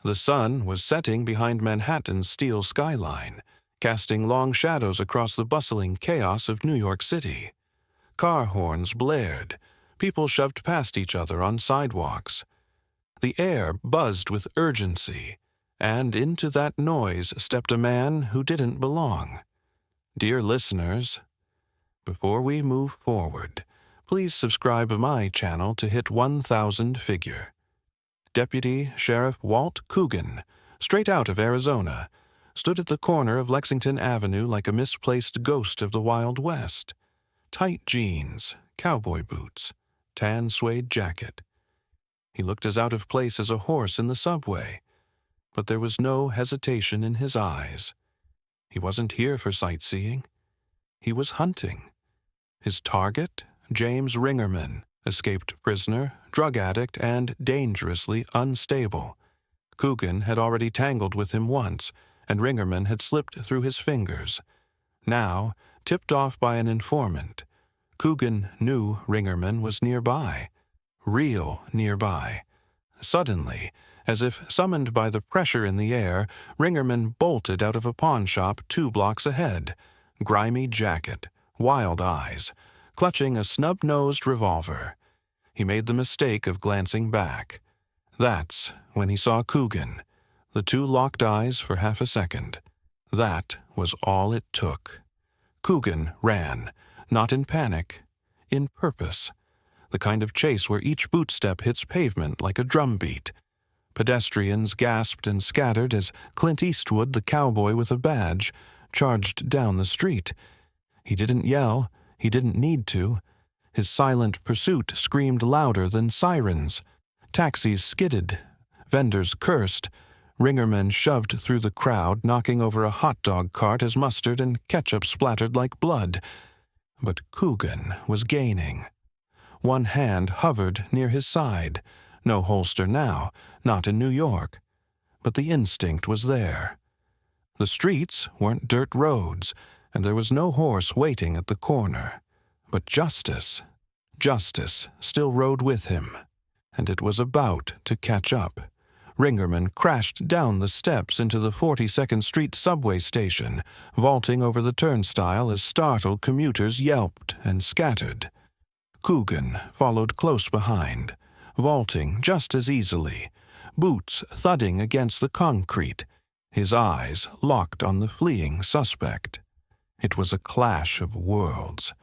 The sun was setting behind Manhattan's steel skyline, casting long shadows across the bustling chaos of New York City. Car horns blared. People shoved past each other on sidewalks. The air buzzed with urgency, and into that noise stepped a man who didn't belong. Dear listeners, before we move forward, please subscribe to my channel to hit 1,000 figure. Deputy Sheriff Walt Coogan, straight out of Arizona, stood at the corner of Lexington Avenue like a misplaced ghost of the Wild West. Tight jeans, cowboy boots, tan suede jacket. He looked as out of place as a horse in the subway, but there was no hesitation in his eyes. He wasn't here for sightseeing. He was hunting. His target, James Ringerman, escaped prisoner, drug addict, and dangerously unstable. Coogan had already tangled with him once, and Ringerman had slipped through his fingers. Now, tipped off by an informant, Coogan knew Ringerman was nearby. Real nearby. Suddenly, as if summoned by the pressure in the air, Ringerman bolted out of a pawn shop 2 blocks ahead. Grimy jacket, wild eyes, clutching a snub-nosed revolver. He made the mistake of glancing back. That's when he saw Coogan. The 2 locked eyes for half a second. That was all it took. Coogan ran, not in panic, in purpose. The kind of chase where each bootstep hits pavement like a drumbeat. Pedestrians gasped and scattered as Clint Eastwood, the cowboy with a badge, charged down the street. He didn't yell. He didn't need to. His silent pursuit screamed louder than sirens. Taxis skidded. Vendors cursed. Ringerman shoved through the crowd, knocking over a hot dog cart as mustard and ketchup splattered like blood. But Coogan was gaining. One hand hovered near his side. No holster now, not in New York. But the instinct was there. The streets weren't dirt roads, and there was no horse waiting at the corner. But justice still rode with him, and it was about to catch up. Ringerman crashed down the steps into the 42nd Street subway station, vaulting over the turnstile as startled commuters yelped and scattered. Coogan followed close behind, vaulting just as easily, boots thudding against the concrete, his eyes locked on the fleeing suspect. It was a clash of worlds.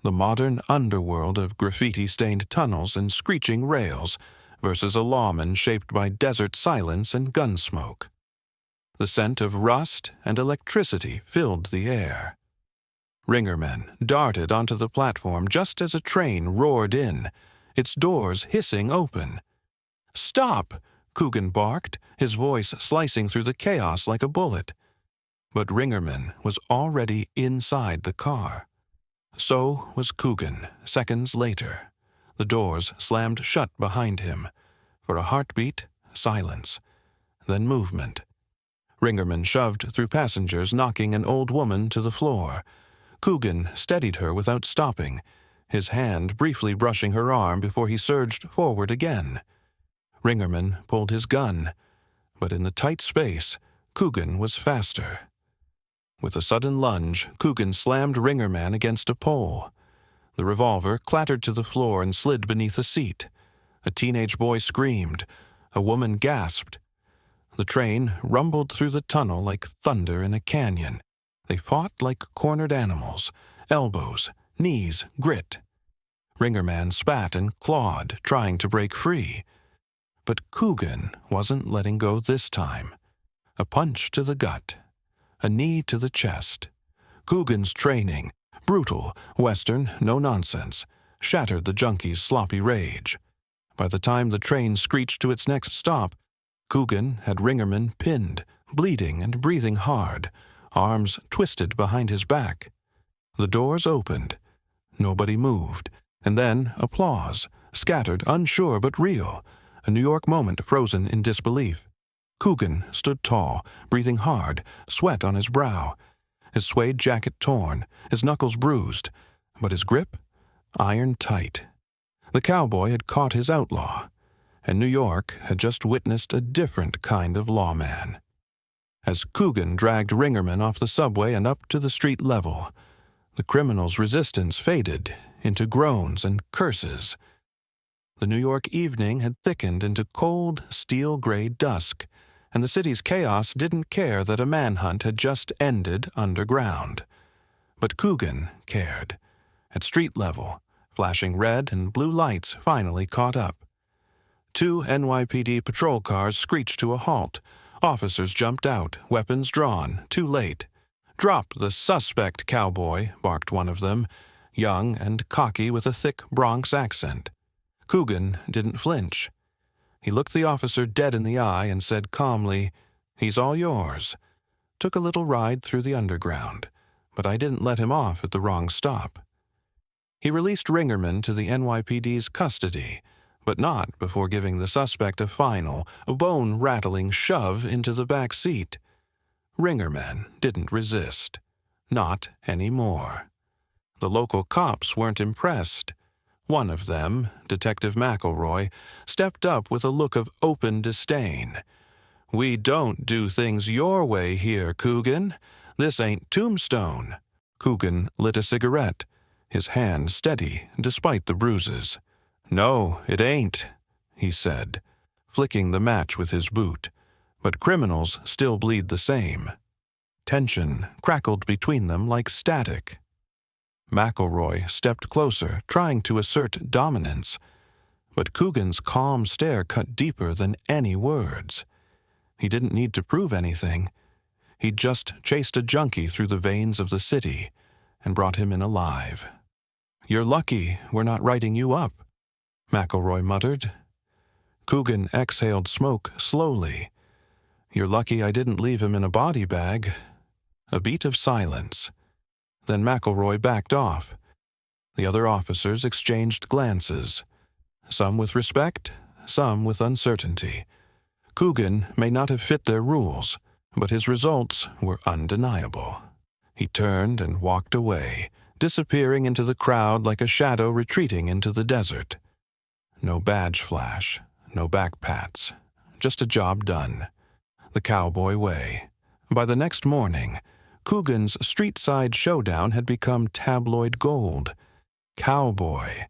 The modern underworld of graffiti-stained tunnels and screeching rails versus a lawman shaped by desert silence and gun smoke. The scent of rust and electricity filled the air. Ringerman darted onto the platform just as a train roared in, its doors hissing open. "Stop!" Coogan barked, his voice slicing through the chaos like a bullet. But Ringerman was already inside the car. So was Coogan, seconds later. The doors slammed shut behind him. For a heartbeat, silence. Then movement. Ringerman shoved through passengers, knocking an old woman to the floor. Coogan steadied her without stopping, his hand briefly brushing her arm before he surged forward again. Ringerman pulled his gun, but in the tight space, Coogan was faster. With a sudden lunge, Coogan slammed Ringerman against a pole. The revolver clattered to the floor and slid beneath a seat. A teenage boy screamed. A woman gasped. The train rumbled through the tunnel like thunder in a canyon. They fought like cornered animals, elbows, knees, grit. Ringerman spat and clawed, trying to break free. But Coogan wasn't letting go this time. A punch to the gut. A knee to the chest. Coogan's training, brutal, Western, no nonsense, shattered the junkie's sloppy rage. By the time the train screeched to its next stop, Coogan had Ringerman pinned, bleeding and breathing hard, arms twisted behind his back. The doors opened. Nobody moved, and then applause, scattered, unsure but real, a New York moment frozen in disbelief. Coogan stood tall, breathing hard, sweat on his brow, his suede jacket torn, his knuckles bruised, but his grip iron tight. The cowboy had caught his outlaw, and New York had just witnessed a different kind of lawman. As Coogan dragged Ringerman off the subway and up to the street level, the criminal's resistance faded into groans and curses. The New York evening had thickened into cold, steel-gray dusk, and the city's chaos didn't care that a manhunt had just ended underground. But Coogan cared. At street level, flashing red and blue lights finally caught up. 2 NYPD patrol cars screeched to a halt. Officers jumped out, weapons drawn, too late. "Drop the suspect, cowboy," barked one of them, young and cocky with a thick Bronx accent. Coogan didn't flinch. He looked the officer dead in the eye and said calmly, "He's all yours." Took a little ride through the underground, but I didn't let him off at the wrong stop. He released Ringerman to the NYPD's custody, but not before giving the suspect a final, bone-rattling shove into the back seat. Ringerman didn't resist. Not anymore. The local cops weren't impressed. One of them, Detective McElroy, stepped up with a look of open disdain. "We don't do things your way here, Coogan. This ain't Tombstone." Coogan lit a cigarette, his hand steady despite the bruises. "No, it ain't," he said, flicking the match with his boot. "But criminals still bleed the same." Tension crackled between them like static. McElroy stepped closer, trying to assert dominance, but Coogan's calm stare cut deeper than any words. He didn't need to prove anything. He'd just chased a junkie through the veins of the city and brought him in alive. "You're lucky we're not writing you up," McElroy muttered. Coogan exhaled smoke slowly. "You're lucky I didn't leave him in a body bag." A beat of silence. Then McElroy backed off. The other officers exchanged glances, some with respect, some with uncertainty. Coogan may not have fit their rules, but his results were undeniable. He turned and walked away, disappearing into the crowd like a shadow retreating into the desert. No badge flash, no backpats, just a job done. The cowboy way. By the next morning, Coogan's street-side showdown had become tabloid gold. Cowboy.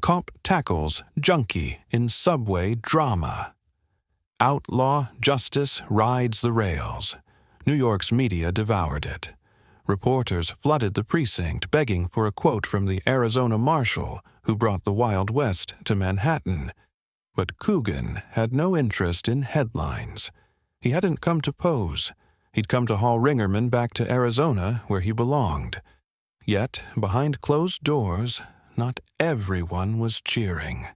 Cop tackles junkie in subway drama. Outlaw justice rides the rails. New York's media devoured it. Reporters flooded the precinct begging for a quote from the Arizona marshal who brought the Wild West to Manhattan. But Coogan had no interest in headlines. He hadn't come to pose. He'd come to haul Ringerman back to Arizona where he belonged. Yet, behind closed doors, not everyone was cheering.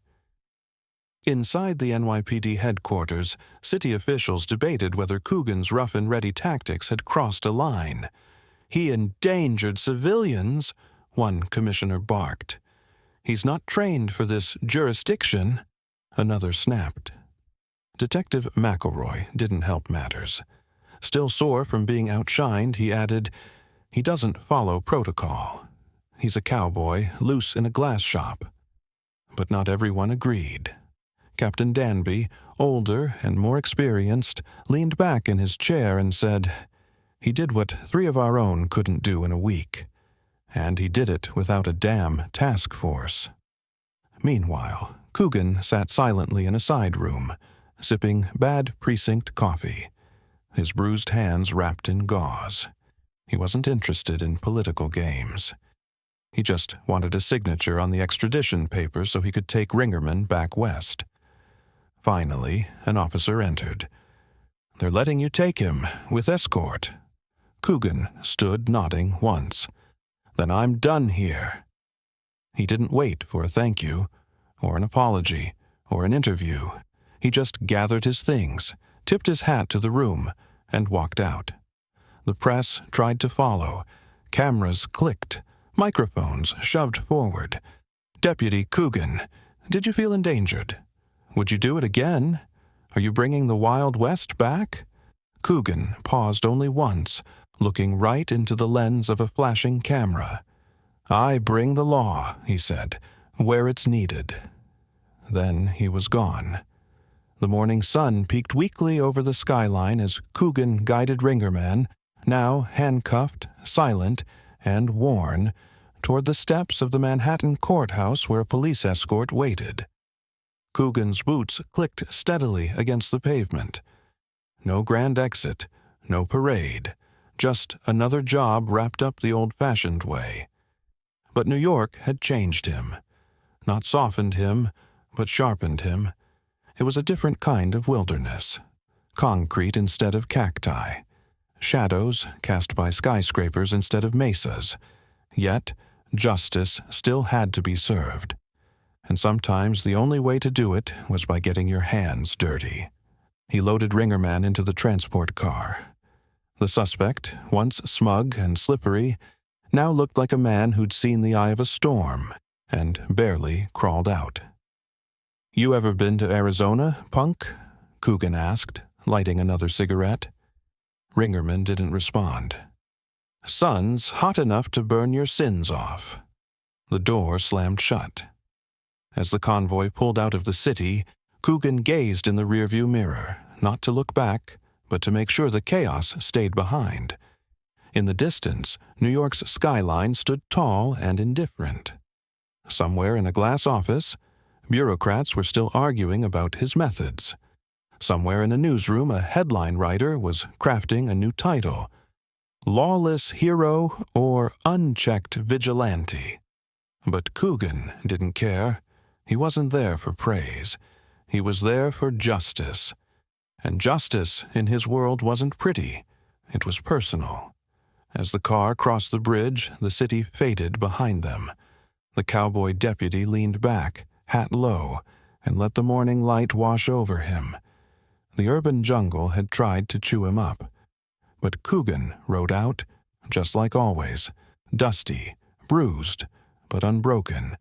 Inside the NYPD headquarters, city officials debated whether Coogan's rough-and-ready tactics had crossed a line. "He endangered civilians," one commissioner barked. "He's not trained for this jurisdiction," another snapped. Detective McElroy didn't help matters. Still sore from being outshined, he added, "He doesn't follow protocol. He's a cowboy, loose in a glass shop." But not everyone agreed. Captain Danby, older and more experienced, leaned back in his chair and said, "He did what 3 of our own couldn't do in a week. And he did it without a damn task force." Meanwhile, Coogan sat silently in a side room, sipping bad precinct coffee, his bruised hands wrapped in gauze. He wasn't interested in political games. He just wanted a signature on the extradition papers so he could take Ringerman back west. Finally, an officer entered. "They're letting you take him, with escort." Coogan stood nodding once. "Then I'm done here." He didn't wait for a thank you, or an apology, or an interview. He just gathered his things, tipped his hat to the room, and walked out. The press tried to follow. Cameras clicked. Microphones shoved forward. "Deputy Coogan, did you feel endangered? Would you do it again? Are you bringing the Wild West back?" Coogan paused only once, looking right into the lens of a flashing camera. "I bring the law," he said, "where it's needed." Then he was gone. The morning sun peeked weakly over the skyline as Coogan guided Ringerman, now handcuffed, silent, and worn, toward the steps of the Manhattan courthouse where a police escort waited. Coogan's boots clicked steadily against the pavement. No grand exit, no parade, just another job wrapped up the old-fashioned way. But New York had changed him. Not softened him, but sharpened him. It was a different kind of wilderness. Concrete instead of cacti. Shadows cast by skyscrapers instead of mesas. Yet, justice still had to be served. And sometimes the only way to do it was by getting your hands dirty. He loaded Ringerman into the transport car. The suspect, once smug and slippery, now looked like a man who'd seen the eye of a storm and barely crawled out. "You ever been to Arizona, punk?" Coogan asked, lighting another cigarette. Ringerman didn't respond. "Sun's hot enough to burn your sins off." The door slammed shut. As the convoy pulled out of the city, Coogan gazed in the rearview mirror, not to look back, but to make sure the chaos stayed behind. In the distance, New York's skyline stood tall and indifferent. Somewhere in a glass office, bureaucrats were still arguing about his methods. Somewhere in a newsroom, a headline writer was crafting a new title: Lawless Hero or Unchecked Vigilante. But Coogan didn't care. He wasn't there for praise. He was there for justice. And justice in his world wasn't pretty. It was personal. As the car crossed the bridge, the city faded behind them. The cowboy deputy leaned back, hat low, and let the morning light wash over him. The urban jungle had tried to chew him up. But Coogan rode out, just like always, dusty, bruised, but unbroken,